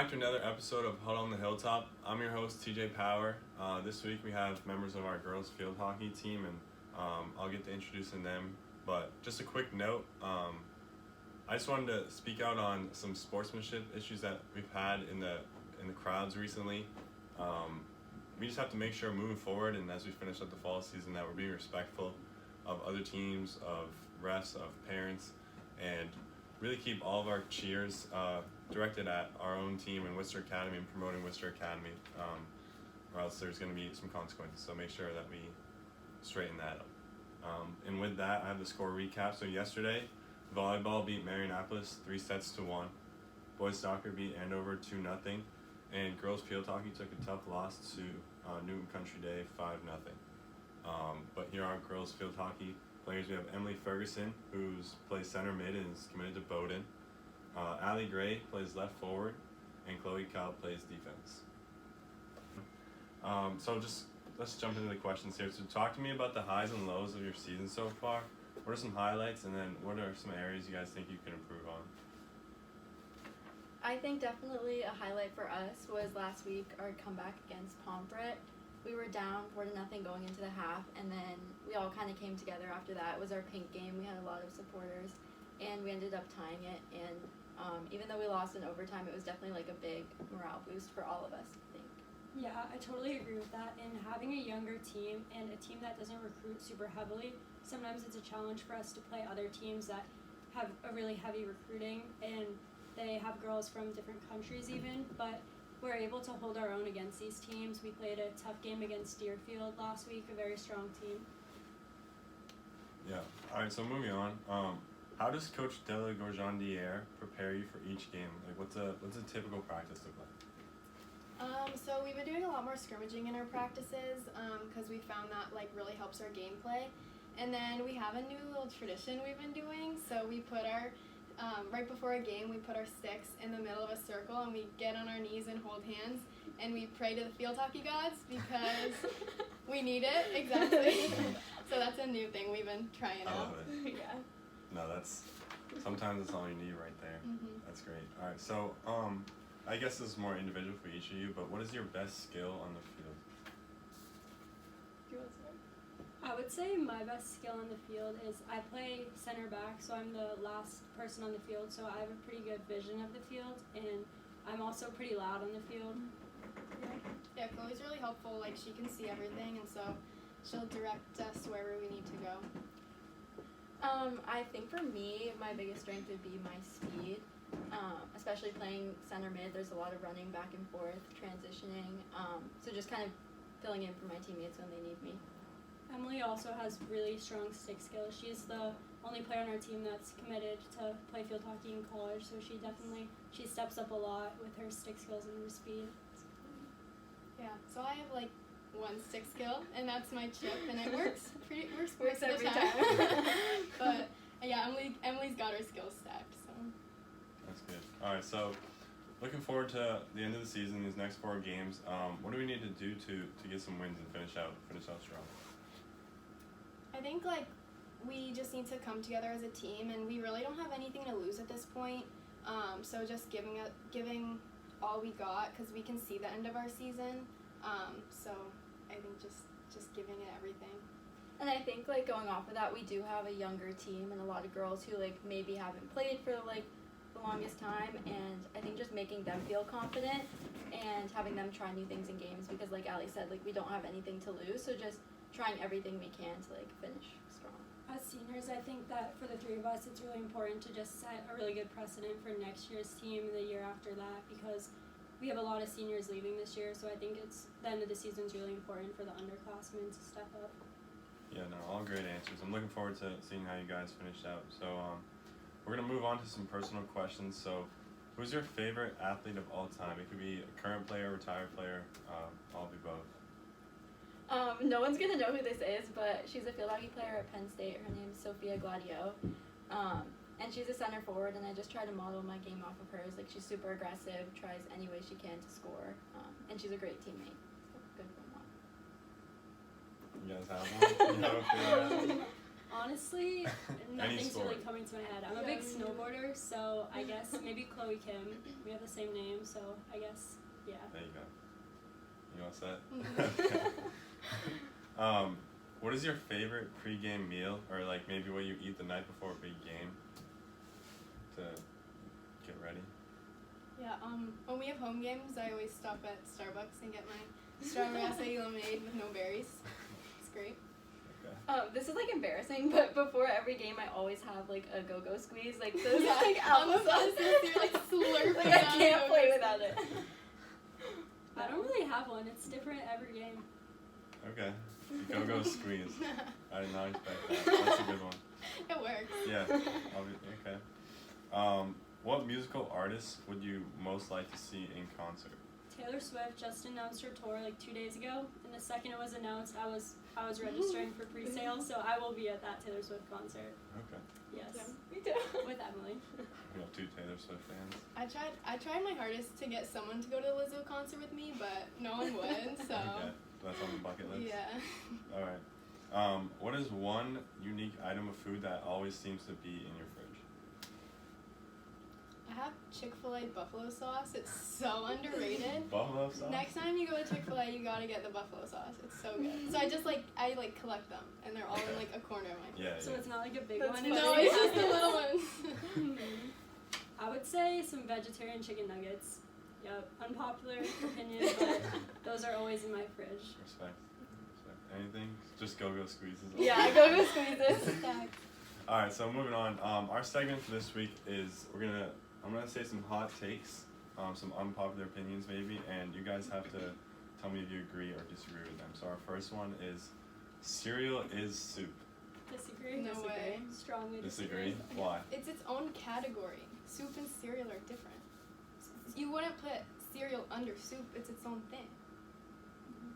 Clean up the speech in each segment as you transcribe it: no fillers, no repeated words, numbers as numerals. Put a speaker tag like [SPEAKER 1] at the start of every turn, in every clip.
[SPEAKER 1] back to another episode of Huddle on the Hilltop. I'm your host, TJ Power. This week we have members of our girls field hockey team, and I'll get to introducing them. But just a quick note, I just wanted to speak out on some sportsmanship issues that we've had in the crowds recently. We just have to make sure moving forward, and as we finish up the fall season, that we're being respectful of other teams, of refs, of parents, and really keep all of our cheers directed at our own team and Worcester Academy and promoting Worcester Academy, or else there's going to be some consequences. So make sure that we straighten that up. And with that, I have the score recap. So yesterday, volleyball beat Marionopolis 3-1. Boys soccer beat Andover 2-0. And girls field hockey took a tough loss to Newton Country Day 5-0. But here are girls field hockey players. We have Emily Ferguson, who plays center mid and is committed to Bowdoin. Allie Gray plays left forward, and Chloe Cal plays defense. So let's jump into the questions here. So talk to me about the highs and lows of your season so far. What are some highlights, and then what are some areas you guys think you can improve on?
[SPEAKER 2] I think definitely a highlight for us was last week, our comeback against Pomfret. We were down 4-0 going into the half, and then we all kind of came together after that. It was our pink game. We had a lot of supporters, and we ended up tying it. And even though we lost in overtime, it was definitely like a big morale boost for all of us, I think.
[SPEAKER 3] Yeah, I totally agree with that. And having a younger team and a team that doesn't recruit super heavily, sometimes it's a challenge for us to play other teams that have a really heavy recruiting, and they have girls from different countries even, but we're able to hold our own against these teams. We played a tough game against Deerfield last week, a very strong team.
[SPEAKER 1] Yeah. All right, so moving on. How does Coach Della Gorjandier prepare you for each game? Like, what's a typical practice look like?
[SPEAKER 4] So we've been doing a lot more scrimmaging in our practices because we found that like really helps our gameplay. And then we have a new little tradition we've been doing. So we put our right before a game, we put our sticks in the middle of a circle and we get on our knees and hold hands and we pray to the field hockey gods because we need it, exactly. So that's a new thing we've been trying out.
[SPEAKER 1] I love it.
[SPEAKER 4] Yeah.
[SPEAKER 1] No, sometimes that's all you need right there.
[SPEAKER 4] Mm-hmm.
[SPEAKER 1] That's great. All right, so I guess this is more individual for each of you, but what is your best skill on the field?
[SPEAKER 4] Do you want to start?
[SPEAKER 3] I would say my best skill on the field is I play center back, so I'm the last person on the field, so I have a pretty good vision of the field, and I'm also pretty loud on the field.
[SPEAKER 4] Yeah, Chloe's really helpful. Like, she can see everything, and so she'll direct us wherever we need to go.
[SPEAKER 2] I think for me, my biggest strength would be my speed, especially playing center mid. There's a lot of running back and forth, transitioning, so just kind of filling in for my teammates when they need me.
[SPEAKER 3] Emily also has really strong stick skills. She's the only player on our team that's committed to play field hockey in college, so she steps up a lot with her stick skills and her speed.
[SPEAKER 4] Yeah, so I have like one stick skill, and that's my chip, and it works
[SPEAKER 2] Works
[SPEAKER 4] most of
[SPEAKER 2] every
[SPEAKER 4] the time.
[SPEAKER 2] time.
[SPEAKER 4] But yeah, Emily's got her skills stacked. So
[SPEAKER 1] That's good. All right, so looking forward to the end of the season, these next 4 games. What do we need to do to get some wins and finish out strong?
[SPEAKER 4] I think like we just need to come together as a team, and we really don't have anything to lose at this point. So just giving all we got, because we can see the end of our season. So I think just giving it everything.
[SPEAKER 2] And I think like going off of that, we do have a younger team and a lot of girls who like maybe haven't played for like the longest time, and I think just making them feel confident and having them try new things in games, because like Ali said, like we don't have anything to lose, so just trying everything we can to like finish strong.
[SPEAKER 3] As seniors, I think that for the 3 of us, it's really important to just set a really good precedent for next year's team and the year after that, because we have a lot of seniors leaving this year, so I think the end of the season is really important for the underclassmen to step up.
[SPEAKER 1] Yeah, no, all great answers. I'm looking forward to seeing how you guys finish out. So we're going to move on to some personal questions. So who's your favorite athlete of all time? It could be a current player, retired player, all be both.
[SPEAKER 2] No one's gonna know who this is, but she's a field hockey player at Penn State. Her name's Sophia Gladio, and she's a center forward, and I just try to model my game off of hers. Like, she's super aggressive, tries any way she can to score, and she's a great teammate. So good one.
[SPEAKER 1] You guys have one? You have a favorite athlete?
[SPEAKER 3] Honestly,
[SPEAKER 1] Any
[SPEAKER 3] nothing's
[SPEAKER 1] sport.
[SPEAKER 3] really coming to my head. I'm a
[SPEAKER 4] Yeah,
[SPEAKER 3] big
[SPEAKER 4] me
[SPEAKER 3] snowboarder, so I guess maybe Chloe Kim. We have the same name, so I guess, yeah.
[SPEAKER 1] There you go. You all set?
[SPEAKER 4] Mhm.
[SPEAKER 1] What is your favorite pregame meal, or like maybe what you eat the night before a big game to get ready?
[SPEAKER 4] Yeah, when we have home games, I always stop at Starbucks and get my strawberry acai lemonade with no berries. It's great.
[SPEAKER 1] Okay.
[SPEAKER 2] This is like embarrassing, but before every game, I always have like a go-go squeeze, like those
[SPEAKER 4] Yeah,
[SPEAKER 2] like
[SPEAKER 4] on the
[SPEAKER 2] applesauce.
[SPEAKER 4] buses, you're, like, slurping
[SPEAKER 2] Like I
[SPEAKER 4] down
[SPEAKER 2] can't
[SPEAKER 4] go-go
[SPEAKER 2] play
[SPEAKER 4] squeeze.
[SPEAKER 2] without it.
[SPEAKER 3] I don't really have one. It's different every game.
[SPEAKER 1] Okay. Go squeeze. I did not expect that. That's a good one.
[SPEAKER 4] It works.
[SPEAKER 1] Yeah. Okay. What musical artists would you most like to see in concert?
[SPEAKER 3] Taylor Swift just announced her tour like 2 days ago, and the second it was announced, I was registering for pre-sale, so I will be at that Taylor Swift concert.
[SPEAKER 1] Okay.
[SPEAKER 3] Yes,
[SPEAKER 2] Me too.
[SPEAKER 3] with Emily.
[SPEAKER 1] We have 2 Taylor Swift fans.
[SPEAKER 4] I tried my hardest to get someone to go to the Lizzo concert with me, but no one would, so.
[SPEAKER 1] Okay. That's on the bucket list.
[SPEAKER 4] Yeah.
[SPEAKER 1] All right. What is one unique item of food that always seems to be in your fridge?
[SPEAKER 4] I have Chick-fil-A buffalo sauce. It's so underrated.
[SPEAKER 1] Buffalo sauce?
[SPEAKER 4] Next time you go to Chick-fil-A, you gotta get the buffalo sauce. It's so good. So I collect them, and they're all in like a corner of my fridge.
[SPEAKER 1] Yeah,
[SPEAKER 3] So
[SPEAKER 1] yeah.
[SPEAKER 3] it's not like a big
[SPEAKER 2] That's
[SPEAKER 3] one.
[SPEAKER 2] funny.
[SPEAKER 4] No, it's just the little ones.
[SPEAKER 3] I would say some vegetarian chicken nuggets. Yep, unpopular opinion, but those are always in my fridge.
[SPEAKER 1] Respect. Anything? Just go squeezes.
[SPEAKER 2] Yeah, go-go squeezes.
[SPEAKER 1] All right, so moving on. Our segment for this week is I'm gonna say some hot takes, some unpopular opinions maybe, and you guys have to tell me if you agree or disagree with them. So our first one is cereal is soup.
[SPEAKER 3] Disagree?
[SPEAKER 4] No way.
[SPEAKER 3] Strongly
[SPEAKER 1] Disagree? Why?
[SPEAKER 4] It's its own category. Soup and cereal are different. You wouldn't put cereal under soup. It's its own thing.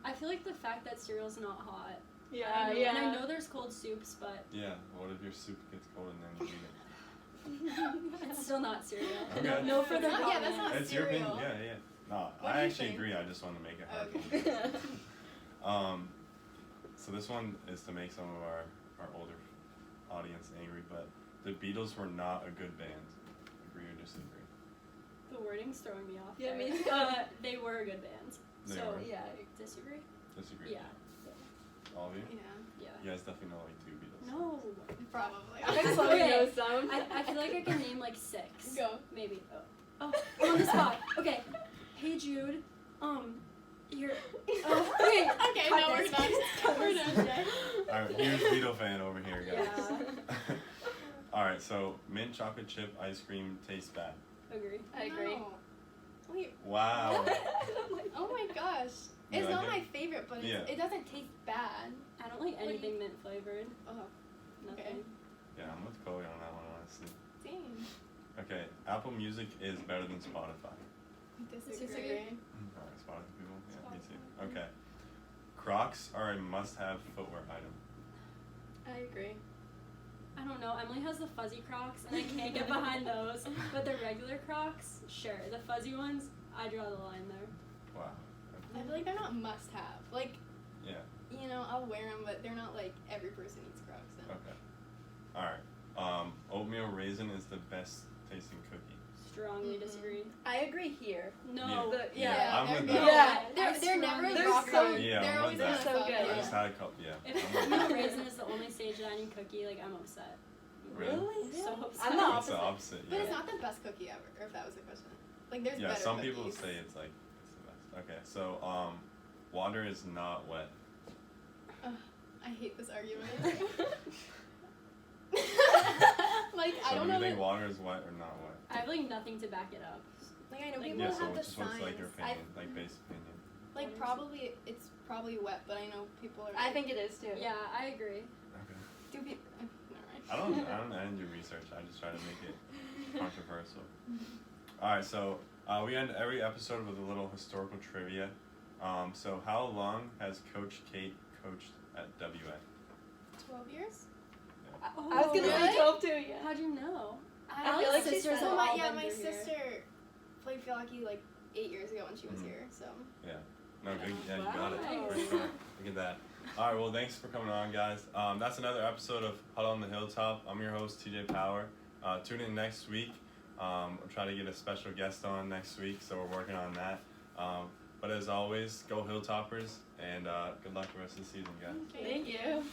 [SPEAKER 3] I feel like the fact that cereal's not hot.
[SPEAKER 2] Yeah,
[SPEAKER 3] I know,
[SPEAKER 2] yeah.
[SPEAKER 3] And I know there's cold soups, but
[SPEAKER 1] Yeah. What if your soup gets cold and then you eat it?
[SPEAKER 3] it's still not cereal.
[SPEAKER 1] Okay.
[SPEAKER 3] No further
[SPEAKER 4] Yeah,
[SPEAKER 3] comment.
[SPEAKER 4] that's not
[SPEAKER 1] It's your opinion.
[SPEAKER 4] cereal.
[SPEAKER 1] Yeah. No,
[SPEAKER 4] What
[SPEAKER 1] I
[SPEAKER 4] do you
[SPEAKER 1] actually
[SPEAKER 4] think?
[SPEAKER 1] agree. I just want to make it hard.
[SPEAKER 4] Okay.
[SPEAKER 1] So this one is to make some of our older audience angry, but the Beatles were not a good band. Agree or disagree?
[SPEAKER 3] The wording's throwing me off.
[SPEAKER 2] Yeah,
[SPEAKER 3] there.
[SPEAKER 2] me too.
[SPEAKER 3] They were a good band.
[SPEAKER 1] They
[SPEAKER 3] So
[SPEAKER 1] were.
[SPEAKER 2] Yeah.
[SPEAKER 3] disagree?
[SPEAKER 1] Disagree.
[SPEAKER 3] Yeah.
[SPEAKER 1] All of you?
[SPEAKER 4] Yeah.
[SPEAKER 1] You guys definitely know like 2 Beatles.
[SPEAKER 3] No.
[SPEAKER 4] Probably.
[SPEAKER 2] I bet Chloe
[SPEAKER 3] Okay.
[SPEAKER 2] knows some.
[SPEAKER 3] I feel like I can name like 6.
[SPEAKER 4] Go.
[SPEAKER 3] Maybe. Oh, I'm on the spot. Okay. Hey Jude. You're. Oh, okay.
[SPEAKER 4] Okay,
[SPEAKER 3] Cut
[SPEAKER 4] no, we're
[SPEAKER 3] this.
[SPEAKER 4] done.
[SPEAKER 3] Cut
[SPEAKER 4] We're
[SPEAKER 3] this.
[SPEAKER 4] done, Jay.
[SPEAKER 1] All right, huge Beatle fan over here, guys.
[SPEAKER 3] Yeah.
[SPEAKER 1] All right, so mint chocolate chip ice cream tastes bad.
[SPEAKER 3] Agree.
[SPEAKER 2] I agree.
[SPEAKER 4] No. Wait.
[SPEAKER 1] Wow.
[SPEAKER 4] Oh my gosh.
[SPEAKER 1] You
[SPEAKER 4] It's
[SPEAKER 1] like
[SPEAKER 4] not
[SPEAKER 1] it?
[SPEAKER 4] my favorite, but
[SPEAKER 1] Yeah.
[SPEAKER 4] it doesn't taste bad.
[SPEAKER 3] I don't like
[SPEAKER 4] What do you-
[SPEAKER 3] anything mint flavored.
[SPEAKER 4] Oh,
[SPEAKER 3] Nothing.
[SPEAKER 4] Okay.
[SPEAKER 1] Yeah, I'm with Chloe on that one, honestly.
[SPEAKER 4] dang.
[SPEAKER 1] Okay, Apple Music is better than Spotify.
[SPEAKER 4] Disagree.
[SPEAKER 1] Alright, Spotify people? Yeah, me too. Okay. Crocs are a must-have footwear item.
[SPEAKER 2] I agree.
[SPEAKER 3] I don't know. Emily has the fuzzy Crocs, and I can't get behind those. But the regular Crocs, sure. The fuzzy ones, I draw the line there.
[SPEAKER 1] Wow.
[SPEAKER 4] I feel like they're not must have. Like,
[SPEAKER 1] Yeah,
[SPEAKER 4] you know, I'll wear them, but they're not like every person eats Crocs. So.
[SPEAKER 1] okay. Alright. Oatmeal raisin is the best tasting cookie.
[SPEAKER 3] Strongly
[SPEAKER 4] Mhm.
[SPEAKER 3] disagree.
[SPEAKER 2] I agree here.
[SPEAKER 3] No.
[SPEAKER 2] The-
[SPEAKER 1] Yeah, I'm
[SPEAKER 4] they're
[SPEAKER 1] with
[SPEAKER 4] good.
[SPEAKER 1] that.
[SPEAKER 2] Yeah.
[SPEAKER 4] They're never
[SPEAKER 3] strongly
[SPEAKER 2] They're
[SPEAKER 4] rock
[SPEAKER 2] so-
[SPEAKER 4] hard.
[SPEAKER 1] Yeah,
[SPEAKER 4] They're
[SPEAKER 1] I'm
[SPEAKER 4] always
[SPEAKER 1] with
[SPEAKER 4] gonna
[SPEAKER 1] that.
[SPEAKER 2] so
[SPEAKER 4] suck.
[SPEAKER 2] good.
[SPEAKER 1] I
[SPEAKER 2] Yeah.
[SPEAKER 1] just had a couple, yeah.
[SPEAKER 3] If
[SPEAKER 1] I'm with
[SPEAKER 3] oatmeal
[SPEAKER 1] that.
[SPEAKER 3] raisin is the only sage dining cookie, like I'm upset.
[SPEAKER 1] Really?
[SPEAKER 3] So upset.
[SPEAKER 2] I'm the
[SPEAKER 1] It's the
[SPEAKER 2] opposite.
[SPEAKER 1] opposite,
[SPEAKER 4] But
[SPEAKER 1] yeah.
[SPEAKER 4] it's not the best cookie ever, or if that was the question. Like, there's
[SPEAKER 1] Yeah,
[SPEAKER 4] better
[SPEAKER 1] some
[SPEAKER 4] cookies.
[SPEAKER 1] people say it's like, it's the best. Okay, so, water is not wet.
[SPEAKER 4] Ugh, I hate this argument. Like, I
[SPEAKER 1] So
[SPEAKER 4] don't
[SPEAKER 1] do
[SPEAKER 4] know.
[SPEAKER 1] you think
[SPEAKER 4] That,
[SPEAKER 1] water is wet or not wet?
[SPEAKER 3] I have like nothing to back it up.
[SPEAKER 4] like, I know
[SPEAKER 3] like,
[SPEAKER 4] people
[SPEAKER 1] Yeah,
[SPEAKER 4] don't
[SPEAKER 1] so
[SPEAKER 4] have the
[SPEAKER 1] just what's like your
[SPEAKER 4] science.
[SPEAKER 1] opinion, like base opinion?
[SPEAKER 4] Like, probably it's probably wet, but I know people are.
[SPEAKER 2] I think it is too.
[SPEAKER 3] Yeah, I agree.
[SPEAKER 1] Okay.
[SPEAKER 4] Do people? Never mind.
[SPEAKER 1] I didn't do research. I just try to make it controversial. All right, so we end every episode with a little historical trivia. So how long has Coach Kate coached at WA?
[SPEAKER 4] 12 years.
[SPEAKER 2] I was gonna
[SPEAKER 4] Really?
[SPEAKER 2] say 12 too, yeah.
[SPEAKER 3] How'd you know?
[SPEAKER 2] I feel like she's
[SPEAKER 3] sisters
[SPEAKER 2] said
[SPEAKER 3] have
[SPEAKER 2] that.
[SPEAKER 3] all
[SPEAKER 4] Yeah,
[SPEAKER 3] been
[SPEAKER 4] my
[SPEAKER 3] through here.
[SPEAKER 4] sister played field hockey like 8 years ago when she was
[SPEAKER 1] Mhm.
[SPEAKER 4] here. So
[SPEAKER 1] No, good. Yeah, you
[SPEAKER 3] Wow.
[SPEAKER 1] got it. For sure. Look at that. All right, well, thanks for coming on, guys. That's another episode of Huddle on the Hilltop. I'm your host, TJ Power. Tune in next week. We'll try to get a special guest on next week, so we're working on that. But as always, go Hilltoppers, and good luck the rest of the season, guys.
[SPEAKER 4] Thank you.